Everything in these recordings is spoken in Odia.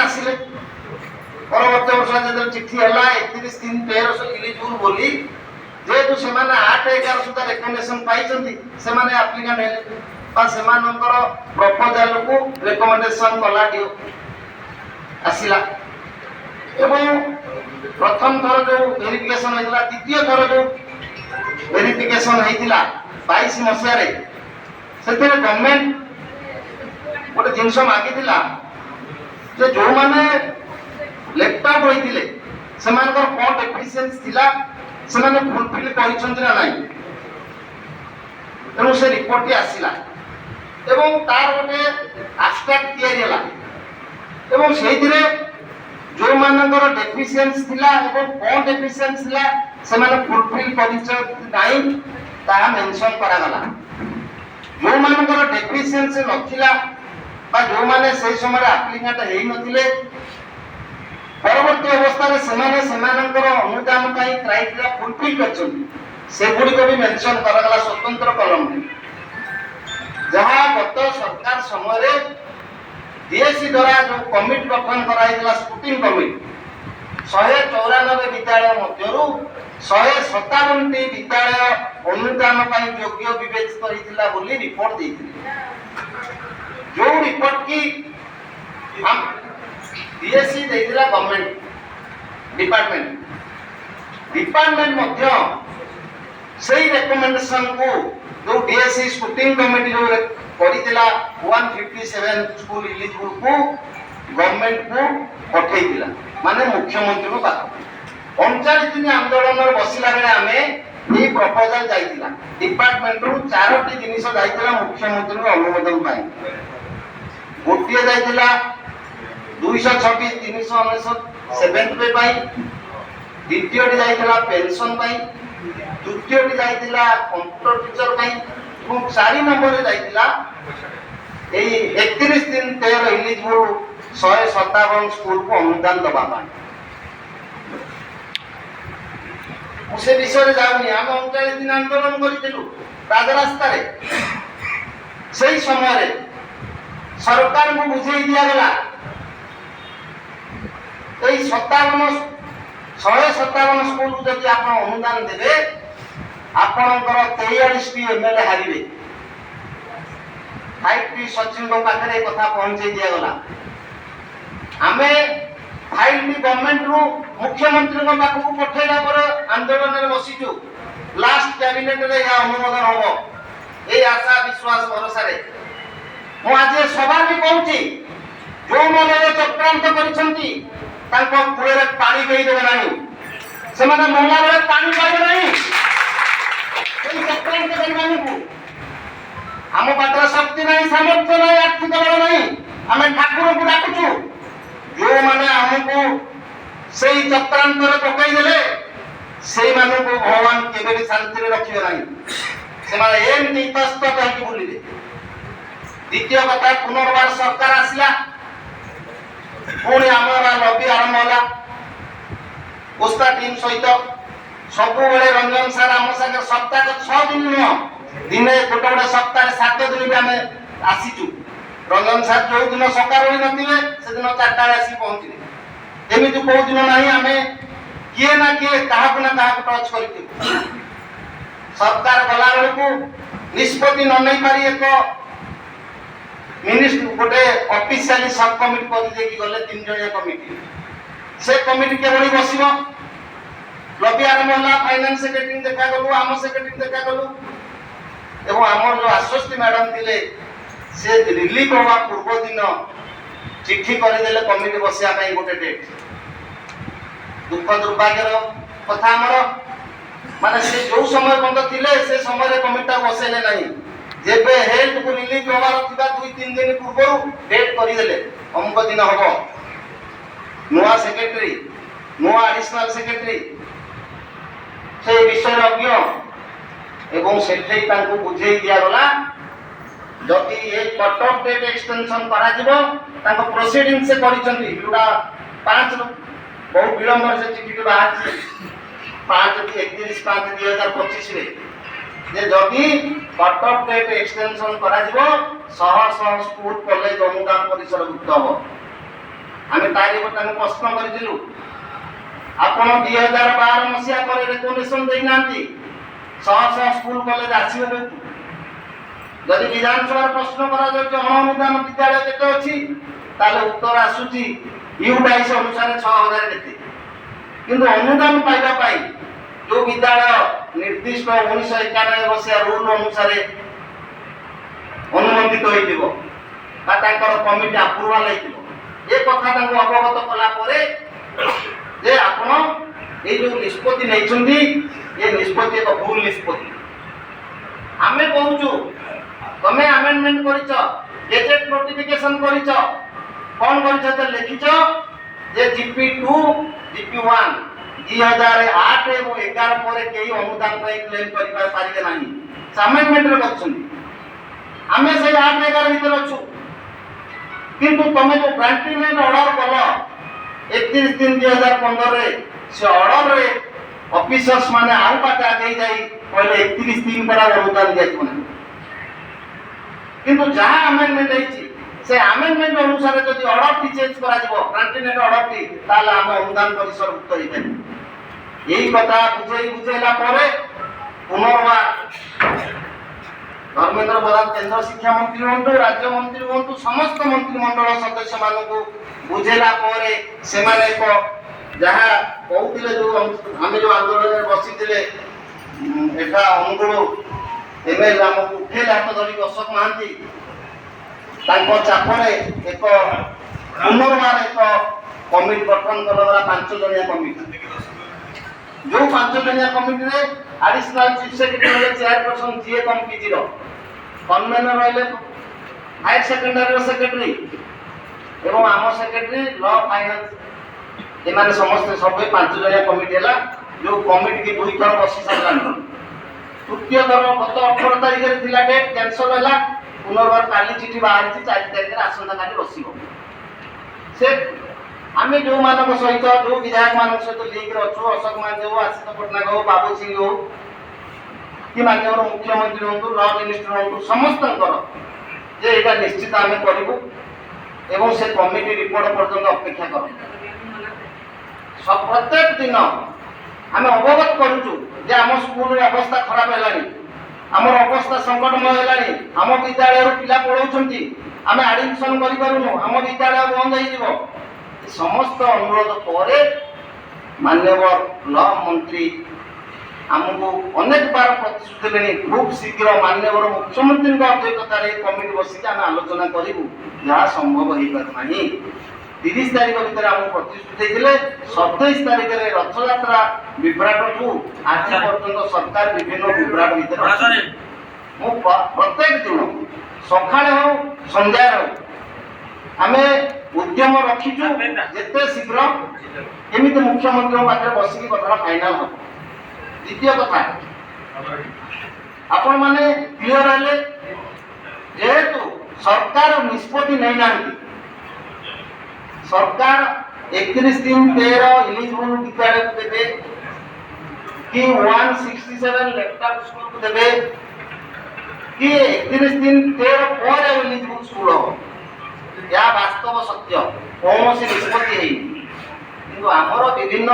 ଆସିଲେ ପରବର୍ତ୍ତୀ ବର୍ଷ ଯେତେବେଳେ ଚିଠି ହେଲା 31/3 ଇଲିଜିବୁଲ ବୋଲି, ଯେହେତୁ ସେମାନେ 8/11 ସୁଦ୍ଧା ରେକମେଣ୍ଡେସନ ପାଇଛନ୍ତି, ସେମାନେ ଆପ୍ଲିକାଣ୍ଟ ହେଲେ ବା ସେମାନଙ୍କର ପ୍ରପୋଜାଲକୁ ରେକମେଣ୍ଡେସନ କଲା ଡିଓ ଆସିଲା। ଏବଂ ପ୍ରଥମ ଥର ଯୋଉ ଭେରିଫିକେସନ ହେଇଥିଲା, ଦ୍ୱିତୀୟ ଥର ଯୋଉ ଭେରିଫିକେସନ ହେଇଥିଲା 22 ମସିହାରେ, ସେଥିରେ ଗଭର୍ଣ୍ଣମେଣ୍ଟ ଗୋଟେ ଜିନିଷ ମାଗିଥିଲା ଯେ ଯୋଉମାନେ ଲେଫ୍ଟ ଆଉଟ୍ ହୋଇଥିଲେ ସେମାନଙ୍କର କ'ଣ ଡେଫିସିଏନ୍ସି ଥିଲା, ସେମାନେ ଫୁଲଫିଲ୍ କରିଛନ୍ତି ନା ନାହିଁ। ତେଣୁ ସେ ରିପୋର୍ଟଟି ଆସିଲା ଏବଂ ତାର ଗୋଟେ ଆବଷ୍ଟ୍ରାକ୍ଟ ତିଆରି ହେଲା ଏବଂ ସେଇଥିରେ ଯୋଉମାନଙ୍କର ଡେଫିସିଏନ୍ସି ଥିଲା ଏବଂ କ'ଣ ଡେଫିସିଏନ୍ସି ଥିଲା ସେମାନେ ଫୁଲଫିଲ୍ କରିଛନ୍ତି ନାହିଁ ତାହା ମେନସନ କରାଗଲା। ଯୋଉମାନଙ୍କର ଡେଫିସିଏନ୍ସି ନଥିଲା ବା ଯୋଉମାନେ ସେଇ ସମୟରେ ଆପ୍ଲିକାଣ୍ଟ ହେଇନଥିଲେ, ପରବର୍ତ୍ତୀ ଅବସ୍ଥାରେ ସେମାନେ ସେମାନଙ୍କର ଅନୁଦାନ ପାଇଁ କ୍ରାଇଟେରିଆ ଫୁଲଫିଲ୍ କରିଛନ୍ତି, ସେଗୁଡ଼ିକ ବି ମେନସନ କରାଗଲା ସ୍ୱତନ୍ତ୍ର କଲମରେ। ଯାହା ଗତ ସରକାର ସମୟରେ DSC ଦ୍ୱାରା ଯୋଉ କମିଟି ଗଠନ କରାଯାଇଥିଲା, ସ୍କୁଟିଂ କମିଟି, 194 ବିଦ୍ୟାଳୟ ମଧ୍ୟରୁ 157ଟି ବିଦ୍ୟାଳୟ ଅନୁଦାନ ପାଇଁ ଯୋଗ୍ୟ ବିବେଚିତ ହୋଇଥିଲା ବୋଲି ରିପୋର୍ଟ ଦେଇଥିଲେ। ଯୋଉ ରିପୋର୍ଟ କି DSC ଦେଇଥିଲା ଗଭର୍ଣ୍ଣମେଣ୍ଟ ଡିପାର୍ଟମେଣ୍ଟ ମଧ୍ୟ ସେଇ ରେକମେଣ୍ଡେସନକୁ ଯୋଉ DSC ସ୍କୁଟିଂ କମିଟି ଯୋଉ କରିଥିଲା 157 ସ୍କୁଲ ଇଲିଜିବୁଲକୁ ଗଭର୍ଣ୍ଣମେଣ୍ଟକୁ ପଠେଇଥିଲା, ମାନେ ମୁଖ୍ୟମନ୍ତ୍ରୀଙ୍କ ପାଖକୁ। 39 ଦିନ ଆନ୍ଦୋଳନରେ ବସିଲା ବେଳେ ଆମେ ଏଇ ପ୍ରପୋଜାଲ ଯାଇଥିଲା ଡିପାର୍ଟମେଣ୍ଟରୁ 4ଟି ଜିନିଷ ଯାଇଥିଲା ମୁଖ୍ୟମନ୍ତ୍ରୀଙ୍କ ଅନୁମୋଦନ ପାଇଁ। ଗୋଟିଏ ଯାଇଥିଲା 226 399 ପେ ପାଇଁ, ଦ୍ୱିତୀୟଟି ଯାଇଥିଲା ପେନସନ ପାଇଁ, ତୃତୀୟଟି ଯାଇଥିଲା କମ୍ପ୍ୟୁଟର ଟିଚର ପାଇଁ ଏବଂ 4 ନମ୍ବରରେ ଯାଇଥିଲା ଏଇ 31/13 ଇଲିଜିବୁଲ 157 ସ୍କୁଲକୁ ଅନୁଦାନ ଦେବା ପାଇଁ। ମୁଁ ସେ ବିଷୟରେ ଯାଉନି, ଆମେ 39 ଦିନ ଆନ୍ଦୋଳନ କରିଥିଲୁ ରାଜରାସ୍ତାରେ। ସେଇ ସମୟରେ ସରକାରଙ୍କୁ ବୁଝେଇ ଦିଆଗଲା ଏଇ 157 ସ୍କୁଲକୁ ଯଦି ଆପଣ ଅନୁଦାନ ଦେବେ ଆପଣଙ୍କର 43ଟି MLA ହାରିବେ। 5T ସଚିବଙ୍କ ପାଖରେ ଏ କଥା ପହଞ୍ଚେଇ ଦିଆଗଲା। ଆମେ ଫାଇଲଟି ଗଭର୍ଣ୍ଣମେଣ୍ଟରୁ ମୁଖ୍ୟମନ୍ତ୍ରୀଙ୍କ ପାଖକୁ ପଠେଇଲା ପରେ ଆନ୍ଦୋଳନରେ ବସିଛୁ। ଲାଷ୍ଟ କ୍ୟାବିନେଟରେ ଏହା ଅନୁମୋଦନ ହବ ଏଇ ଆଶା ବିଶ୍ୱାସ ଭରସାରେ। ମୁଁ ଆଜି ସଭା ବି କହୁଛି, ଯୋଉମାନେ ଚକ୍ରାନ୍ତ କରିଛନ୍ତି ତାଙ୍କ କୂଳରେ ପାଣି ଦେଇଦେବେ ନାହିଁ, ସେମାନେ ମଲା ବେଳେ ପାଣି ପାଇବେ ନାହିଁ। ସେଇ ଚକ୍ରାନ୍ତକାରୀମାନଙ୍କୁ ଆମ ପାଖରେ ଶକ୍ତି ନାହିଁ, ସାମର୍ଥ୍ୟ ନାହିଁ, ଆର୍ଥିକ ବଳ ନାହିଁ, ଆମେ ଠାକୁରଙ୍କୁ ଡାକୁଛୁ। ଯୋଉମାନେ ଆମକୁ ସେଇ ଚକ୍ରାନ୍ତରେ ପକାଇଦେଲେ ସେଇମାନଙ୍କୁ ଭଗବାନ କେବେ ବି ଶାନ୍ତିରେ ରଖିବେ ନାହିଁ, ସେମାନେ ଏମିତି ଇତସ୍ତତ ହେଇକି ବୁଲିବେ। ଦ୍ୱିତୀୟ କଥା, ପୁନର୍ବାର ସରକାର ଆସିଲା, ପୁଣି ଆମର ଲବି ଆରମ୍ଭ ହେଲା ଓସ୍ତା ଟିମ୍ ସହିତ। ସବୁବେଳେ ରଞ୍ଜନ ସାର୍ ଆମ ସାଙ୍ଗେ ସପ୍ତାହରେ 6 ଦିନ ନୁହଁ, ଦିନେ ଗୋଟେ ସପ୍ତାହରେ 7 ଦିନ ବି ଆମେ ଆସିଛୁ। ରଞ୍ଜନ ସାର୍ ଯୋଉ ଦିନ ସକାଳ ହୋଇନଥିବେ ସେଦିନ 4ଟା ବେଳେ ଆସିକି ପହଞ୍ଚିବେ। ଏମିତି କୋଉ ଦିନ ନାହିଁ ଆମେ କିଏ ନା କିଏ କାହାକୁ ନା କାହାକୁ ଟଚ୍ କରିଥିବୁ। ସରକାର ଗଲା ବେଳକୁ ନିଷ୍ପତ୍ତି ନ ନେଇ ପାରି ଏକ ଗୋଟେ ଅଫିସିଆଲି ସବ୍ କମିଟି କରିଦେଇକି ଗଲେ 3 ଜଣିଆ କମିଟି। ସେ କମିଟି କେବଳ ବସିବ, ଲବି ଆରମ୍ଭ ହେଲା, ଫାଇନାନ୍ସ ସେକ୍ରେଟାରୀ ଦେଖା କଲୁ, ଆମ ସେକ୍ରେଟାରୀ ଦେଖା କଲୁ ଏବଂ ଆମର ଯୋଉ ଆଶ୍ୱସ୍ତି ମ୍ୟାଡାମ ଥିଲେ ସେ ରିଲିଫ ହବା ପୂର୍ବ ଦିନ ଚିଠି କରିଦେଲେ କମିଟି ବସିବା ପାଇଁ ଗୋଟେ ଡେଟ୍। ଦୁଃଖ ଦୁର୍ଭାଗ୍ୟର କଥା ଆମର, ମାନେ ସେ ଯୋଉ ସମୟ ପର୍ଯ୍ୟନ୍ତ ଥିଲେ ସେ ସମୟରେ କମିଟିଟା ବସେଇଲେ ନାହିଁ। ଯେବେ ହେଲ୍ଥକୁ ରିଲିଫ ହବାର ଥିବା 2-3 ଦିନ ପୂର୍ବରୁ ଡେଟ୍ କରିଦେଲେ, ଅମୁକ ଦିନ ହବ। ନୂଆ ସେକ୍ରେଟାରୀ, ନୂଆ ଆଡିସନାଲ ସେକ୍ରେଟାରୀ ସେ ବିଷୟରେ ଅଜ୍ଞ ଏବଂ ସେଠି ତାଙ୍କୁ ବୁଝେଇ ଦିଆଗଲା ଯଦି ଏ କଟ୍ ଅଫ୍ ଡେଟ୍ ଏକ୍ସଟେନସନ କରାଯିବ, ତାଙ୍କ ପ୍ରୋସିଡିଂ ସେ କରିଛନ୍ତି ଯୋଉଟା 5 ବହୁ ବିଳମ୍ବରେ ସେ ଚିଠିଟି ବାହାରିଛି 5/31/2025 ଯେ ଯଦି କଟ୍ ଅଫ୍ ଡେଟ୍ ଏକ୍ସଟେନସନ କରାଯିବ 100 ସ୍କୁଲ କଲେଜ ଅନୁଦାନ ପରିସରଭୁକ୍ତ ହବ। ଆମେ ତାରି ତାଙ୍କୁ ପ୍ରଶ୍ନ କରିଥିଲୁ ଆପଣ 2012 ମସିହା ପରେ ରେକମେଣ୍ଡେସନ ଦେଇନାହାନ୍ତି ଶହ ଶହ ସ୍କୁଲ କଲେଜ ଆସିବେ କୋଉଠୁ? ଯଦି ବିଧାନସଭାରେ ପ୍ରଶ୍ନ କରାଯାଉଛି ଅଣଅନୁଦାନ ବିଦ୍ୟାଳୟ କେତେ ଅଛି ତାହେଲେ ଉତ୍ତର ଆସୁଛି U22 ଅନୁସାରେ 6000 କେତେ, କିନ୍ତୁ ଅନୁଦାନ ପାଇବା ପାଇଁ ଯୋଉ ବିଦ୍ୟାଳୟ ନିର୍ଦ୍ଦିଷ୍ଟ 1991 ମସିହା ରୁଲ ଅନୁସାରେ ଅନୁମୋଦିତ ହୋଇଥିବ ବା ତାଙ୍କର କମିଟି ଆପ୍ରୁଭାଲ ହେଇଥିବ ଏ କଥା ତାଙ୍କୁ ଅବଗତ କଲା ପରେ ଯେ ଆପଣ এই যে নিষ্পত্তি নেইছন্তি এই নিষ্পত্তি এক ভুল নিষ্পত্তি। আমি কହୁଛୁ তুমি আমেন্ডমেন্ট করিছ গেজেট নোটিফিকেশন করিছ কোন করিছ তো লিখিছ যে জিপি2 জিপি1 2008 এবং 11 পরে কেই অনুদান পাই ক্লেম করি পারিবে নাই আমেন্ডমেন্ট রে করছন্তি। আমি সেই 8 11 ভিতরে অছু কিন্তু তুমি যে গ্রান্টিমেন্ট অর্ডর কল 31/3/2015 রে से ऑर्डर रे ऑफिसर्स माने आउ बाटे आगे जाई पहले 31/3 पर अनुदान दिया कोन किंतु जहां अमेंडमेंट ହେଇଛି से अमेंडमेंट अनुसार यदि ऑर्डर टी चेंज करा जिवो ग्रांटिनेट ऑर्डर टी ताला हम अनुदान परिसर मुक्त होइबे। एही कथा बुझेला परे पुनर्बार धर्मेंद्र प्रधान केंद्र शिक्षा मंत्री हुंतु राज्य मंत्री हुंतु समस्त मंत्रिमंडल सदस्य मानकु बुझेला परे से माने को जहाँ कहते जो आम जो आंदोलन में बसी एटा अनुगुण एमएल आम उठेले हाथ धरिक अशोक महांती चापरे एक पुनर्बार एक कमिटी गठन करा 5 जनिया कमिटी जो 5 जनिया committee additional chief secretary chairperson GA cum PG convener रहिले हायर सेकेंडरी सेक्रेटरी एवं आम सेक्रेटरी लॉ फाइनेंस एमाने समस्त सब 5 जनिया कमिटी है जो कमिटी की 2 थर बसी सारा तृतीय थर गत 18 तारिख रे थिला डेट कैंसल हैला पुनर्बार काली चिठी बाहर 4 तारिख रे आसंता काली बसिबो से आमे जो मानक सहित जो विधायक मानक सहित लिंक रे अछु अशोक मान जो आशिष पटनायक हो बाबू सिंह हो कि माननीय मुख्यमंत्री हो लॉ मिनिस्टर हो समस्त जे एटा निश्चित आमे करिवु एवं से कमिटी रिपोर्ट पर्यंत अपेक्षा करू सब प्रत्येक दिन आम अवगत करूँ जे आम स्कूल अवस्था खराब है आम अवस्था संकटमय है आम विद्यालय पिला पढ़ाऊँ आम एडमिशन करूँ आम विद्यालय बंद हो समस्त अनुरोध पर माननीय लॉ मंत्री आमको अनेक बार प्रतिश्रुति देनी खूब शीघ्र माननीय मुख्यमंत्री अध्यक्षतार कमिटी बसिक आम आलोचना करूँ जहाँ संभव हो पार 30 तारिख भीतर आम प्रतिश्रुति देते 27 तारिख में रथयात्रा विभ्राट ठू आज पर्यटन सरकार विभिन्न विभ्राट भीतर प्रत्येक दिन सका हो संध्यार हो आम उद्यम रखीचु जिते शीघ्र केमी मुख्यमंत्री पाखे बसिक कथा फाइनाल हम। द्वितीय कथा आपण मैंने क्लियर है जेहेतु सरकार निष्पत्ति नहीं ना सरकार 31/3/13 इलिजिबल विद्यालय को देवे कि 167 लेक्चर स्कूल को देवे कि 31/3/13 पर इलिजिबल स्कूल हो या वास्तव सत्य कौन से निष्पत्ति है किंतु आमर विभिन्न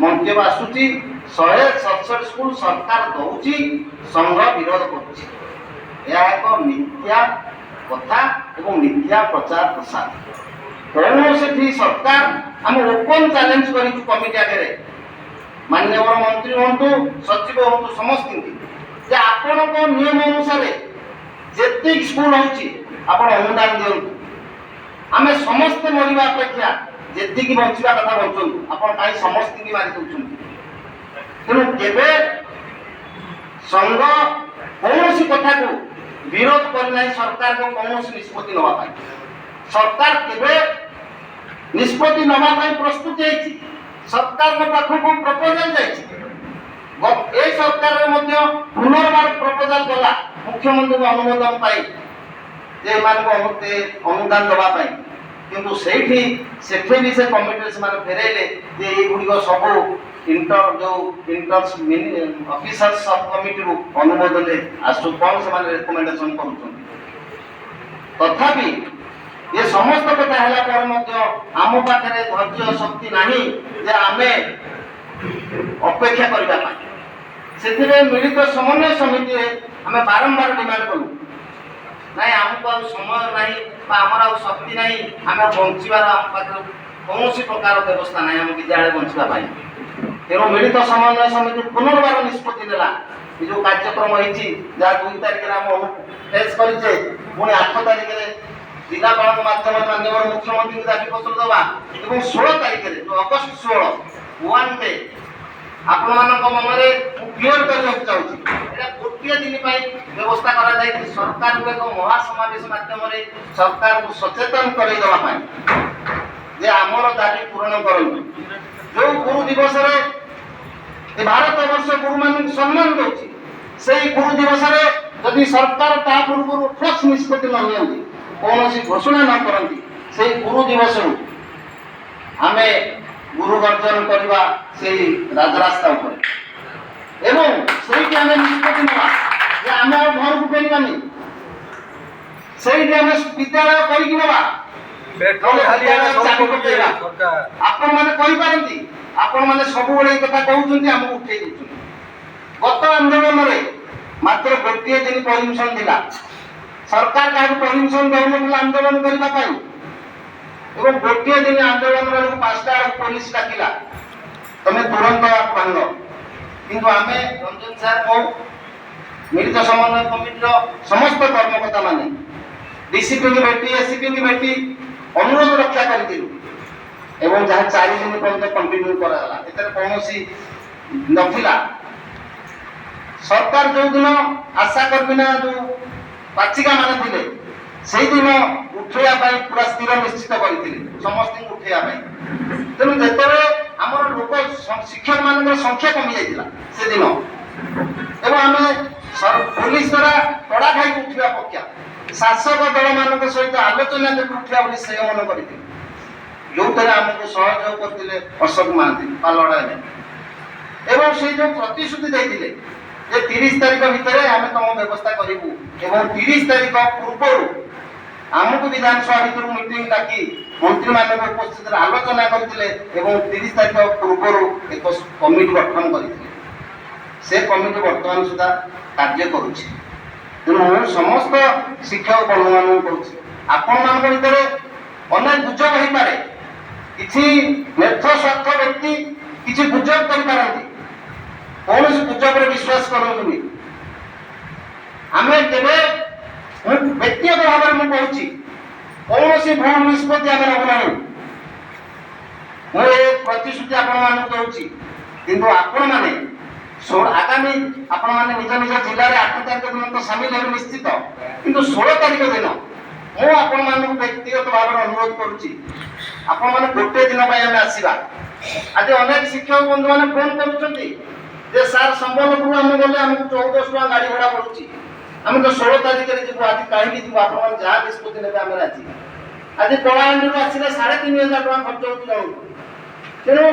मंतव्य आसुची 167 स्कूल सरकार दौची संघ विरोध करुची यह एक मिथ्या कथा एवं मिथ्या प्रचार प्रसार कौन से सरकार आम ओपन चैलेंज करूँ कमिटी आगे माननीय मंत्री हूँ सचिव हूँ समस्त आपण नियम अनुसार जिते स्कूल होपन अनुदान दिंतु आम समस्ते मरवा अपेक्षा जी बचा कथा बचु आप समस्त की मारी दौरान तेणु केवे संघ कौन कथा को विरोध करना सरकार को कौन निष्पत्ति नापी सरकार केवे निष्पत्ति नापी प्रस्तुत है सरकार पाखक प्रपोजाल जाए सरकार पुनर्बार प्रपोजाल गला मुख्यमंत्री अनुमोदन पाई अनुदान दवाई किंतु से भी से कमिटी से फेरैले गुड़िक सब इंटर जो इंटर्स ऑफिसर सब कमिटी अनुमोदन आसु कौन से रेकमेंडेशन कर तथापि ଏ ସମସ୍ତ କଥା ହେଲା ପରେ ମଧ୍ୟ ଆମ ପାଖରେ ଧୈର୍ଯ୍ୟ ଶକ୍ତି ନାହିଁ ଯେ ଆମେ ଅପେକ୍ଷା କରିବା ପାଇଁ। ସେଥିପାଇଁ ମିଳିତ ସମନ୍ୱୟ ସମିତିରେ ଆମେ ବାରମ୍ବାର ଡିମାଣ୍ଡ କଲୁ, ନାଇଁ ଆମକୁ ଆଉ ସମୟ ନାହିଁ ବା ଆମର ଆଉ ଶକ୍ତି ନାହିଁ, ଆମେ ବଞ୍ଚିବାର ଆମ ପାଖରେ କୌଣସି ପ୍ରକାର ବ୍ୟବସ୍ଥା ନାହିଁ ଆମ ବିଦ୍ୟାଳୟ ବଞ୍ଚିବା ପାଇଁ। ତେଣୁ ମିଳିତ ସମନ୍ୱୟ ସମିତି ପୁନର୍ବାର ନିଷ୍ପତ୍ତି ନେଲା, ଏ ଯେଉଁ କାର୍ଯ୍ୟକ୍ରମ ହେଇଛି ଯାହା 2 ତାରିଖରେ ଆମେ ଫେସ୍ କରିଛେ, ପୁଣି 8 ତାରିଖରେ ଜିଲ୍ଲାପାଳଙ୍କ ମାଧ୍ୟମରେ ମାନ୍ୟବର ମୁଖ୍ୟମନ୍ତ୍ରୀଙ୍କୁ ଦାବିପତ୍ର ଦେବା ଏବଂ 16 ତାରିଖରେ ଅଗଷ୍ଟ 16 1 ଡେ ଆପଣମାନଙ୍କ ମନରେ ମୁଁ କ୍ଲିୟର କରିବାକୁ ଚାହୁଁଛି, ଏଇଟା ଗୋଟିଏ ଦିନ ପାଇଁ ବ୍ୟବସ୍ଥା କରାଯାଇଛି ସରକାରଙ୍କ ଏକ ମହାସମାବେଶ ମାଧ୍ୟମରେ ସରକାରଙ୍କୁ ସଚେତନ କରାଇ ଦେବା ପାଇଁ ଯେ ଆମର ଦାବି ପୂରଣ କରନ୍ତୁ। ଯେଉଁ ଗୁରୁ ଦିବସରେ ଏ ଭାରତ ବର୍ଷ ଗୁରୁମାନଙ୍କୁ ସମ୍ମାନ ଦେଉଛି, ସେଇ ଗୁରୁ ଦିବସରେ ଯଦି ସରକାର ତା ପୂର୍ବରୁ ଠୋସ୍ ନିଷ୍ପତ୍ତି ନ ନିଅନ୍ତି, କୌଣସି ଘୋଷଣା ନ କରନ୍ତି, ସେଇ ଗୁରୁ ଦିବସରୁ ଆମେ ଗୁରୁ ବର୍ଜନ କରିବା ସେଇ ରାଜରାସ୍ତା ଉପରେ ଏବଂ ସେଇଠି ଆମେ ନିଷ୍ପତ୍ତି ନେବା ଯେ ଆମେ ଆଉ ଘରକୁ ଫେରିବାନି, ସେଇଠି ଆମେ ବିଦ୍ୟାଳୟ କରିକି ନେବା। ଆପଣମାନେ କହିପାରନ୍ତି, ଆପଣମାନେ ସବୁବେଳେ ଏ କଥା କହୁଛନ୍ତି, ଆମକୁ ଉଠେଇ ଦେଉଛନ୍ତି। ଗତ ଆନ୍ଦୋଳନରେ ମାତ୍ର ଗୋଟିଏ ଦିନ ପରମିଶନ ଥିଲା, ସରକାର କାହାକୁ ପରମିଶନ ଦେଉନଥିଲା ଆନ୍ଦୋଳନ କରିବା ପାଇଁ ଏବଂ ଗୋଟିଏ ଦିନ ଆନ୍ଦୋଳନ ବେଳକୁ 5ଟା ବେଳକୁ ପୋଲିସ ଡାକିଲା ତମେ ତୁରନ୍ତ ଭାଙ୍ଗ। କିନ୍ତୁ ଆମେ ରଞ୍ଜନ ସାର୍ ମୋ ମିଳିତ ସମନ୍ୱୟ କମିଟିର ସମସ୍ତ କର୍ମକର୍ତ୍ତା ମାନେ ଡିସିପିଙ୍କୁ ଭେଟି ଏସିପିଙ୍କୁ ଭେଟି ଅନୁରୋଧ ରକ୍ଷା କରିଥିଲୁ ଏବଂ ଯାହା 4 ଦିନ ପର୍ଯ୍ୟନ୍ତ କଣ୍ଟିନ୍ୟୁ କରାଗଲା, ଏଥିରେ କୌଣସି ନଥିଲା। ସରକାର ଯୋଉଦିନ ଆଶା କର୍ମୀନା ଯୋଉ ପାଚିକା ମାନେ ଥିଲେ ସେଇଦିନ ଉଠେଇବା ପାଇଁ ପୁରା ସ୍ଥିର ନିଶ୍ଚିତ କରିଥିଲେ ସମସ୍ତଙ୍କୁ ଉଠେଇବା ପାଇଁ। ତେଣୁ ଯେତେବେଳେ ଆମର ଲୋକ ଶିକ୍ଷକ ମାନଙ୍କର ସଂଖ୍ୟା କମି ଯାଇଥିଲା ସେଦିନ ଏବଂ ଆମେ ପୋଲିସ ଦ୍ୱାରା କଡ଼ା ଖାଇକି ଉଠିବା ଅପେକ୍ଷା ଶାସକ ଦଳ ମାନଙ୍କ ସହିତ ଆଲୋଚନା କରି ଉଠିବା ବୋଲି ସଂୟମନ କରିଥିଲେ, ଯୋଉଥିରେ ଆମକୁ ସହଯୋଗ କରିଥିଲେ ଅଶୋକ ମହାନ୍ତି ପାଲଡ଼ା ଏବଂ ସେ ଯୋଉ ପ୍ରତିଶ୍ରୁତି ଦେଇଥିଲେ ଯେ 30 ତାରିଖ ଭିତରେ ଆମେ ତମ ବ୍ୟବସ୍ଥା କରିବୁ ଏବଂ 30 ତାରିଖ ପୂର୍ବରୁ ଆମକୁ ବିଧାନସଭା ଭିତରୁ ମିଟିଂ ଡାକି ମନ୍ତ୍ରୀମାନଙ୍କ ଉପସ୍ଥିତିରେ ଆଲୋଚନା କରିଥିଲେ ଏବଂ 30 ତାରିଖ ପୂର୍ବରୁ ଏକ କମିଟି ଗଠନ କରିଥିଲେ। ସେ କମିଟି ବର୍ତ୍ତମାନ ସୁଦ୍ଧା କାର୍ଯ୍ୟ କରୁଛି। ତେଣୁ ମୁଁ ସମସ୍ତ ଶିକ୍ଷକ ବନ୍ଧୁମାନଙ୍କୁ କହୁଛି, ଆପଣମାନଙ୍କ ଭିତରେ ଅନେକ ଗୁଜବ ହେଇପାରେ, କିଛି ମେଥ ସ୍ୱାର୍ଥ ବ୍ୟକ୍ତି କିଛି ଗୁଜବ କରିପାରନ୍ତି, କୌଣସି ଗୁଜବରେ ବିଶ୍ୱାସ କରନ୍ତୁନି। ଆମେ କେବେ ବ୍ୟକ୍ତିଗତ ଭାବରେ ମୁଁ କହୁଛି କୌଣସି ଭୁଲ ନିଷ୍ପତ୍ତି ଆମେ ନେବୁ ନାହିଁ। ମୁଁ ଏ ପ୍ରତିଶ୍ରୁତି ଆପଣମାନଙ୍କୁ ଦେଉଛି, କିନ୍ତୁ ଆପଣମାନେ ଆଗାମୀ ଆପଣମାନେ ନିଜ ନିଜ ଜିଲ୍ଲାରେ 8 ତାରିଖ ଦିନ ତ ସାମିଲ ହେବେ ନିଶ୍ଚିତ, କିନ୍ତୁ 16 ତାରିଖ ଦିନ ମୁଁ ଆପଣମାନଙ୍କୁ ବ୍ୟକ୍ତିଗତ ଭାବରେ ଅନୁରୋଧ କରୁଛି, ଆପଣମାନେ ଗୋଟେ ଦିନ ପାଇଁ ଆମେ ଆସିବା। ଆଜି ଅନେକ ଶିକ୍ଷକ ବନ୍ଧୁମାନେ ଫୋନ କରୁଛନ୍ତି ଯେ ସାର୍ ସମ୍ବଲପୁର ଆମେ ଗଲେ ଆମକୁ 1400 ଟଙ୍କା ଗାଡ଼ି ଭଡ଼ା ପଡୁଛି, ଆମେ ତ 16 ତାରିଖରେ ଯିବୁ, ଆଜି କାହିଁକି ଯିବୁ? ଆପଣମାନେ ଯାହା ନିଷ୍ପତ୍ତି ନେବେ ଆମେ ରାଜି। ଆଜି କଳାହାଣ୍ଡିରୁ ଆସିଲେ 3500 ଟଙ୍କା ଖର୍ଚ୍ଚ ହେଉଛି ଜଣକୁ। ତେଣୁ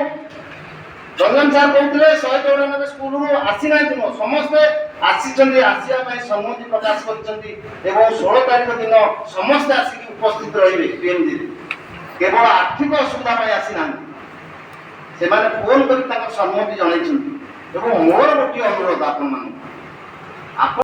ରଞ୍ଜନ ସାର୍ କହୁଥିଲେ 194 ସ୍କୁଲରୁ ଆସିନାହାନ୍ତି, ସମସ୍ତେ ଆସିଛନ୍ତି, ଆସିବା ପାଇଁ ସମ୍ମତି ପ୍ରକାଶ କରିଛନ୍ତି ଏବଂ 16 ତାରିଖ ଦିନ ସମସ୍ତେ ଆସିକି ଉପସ୍ଥିତ ରହିବେ ପିଏମଜିରେ। କେବଳ ଆର୍ଥିକ ଅସୁବିଧା ପାଇଁ ଆସିନାହାନ୍ତି, ସେମାନେ ଫୋନ କରି ତାଙ୍କର ସମ୍ମତି ଜଣାଇଛନ୍ତି। ଏବଂ ମୋର ଗୋଟିଏ ଅନୁରୋଧ ଆପଣମାନଙ୍କୁ,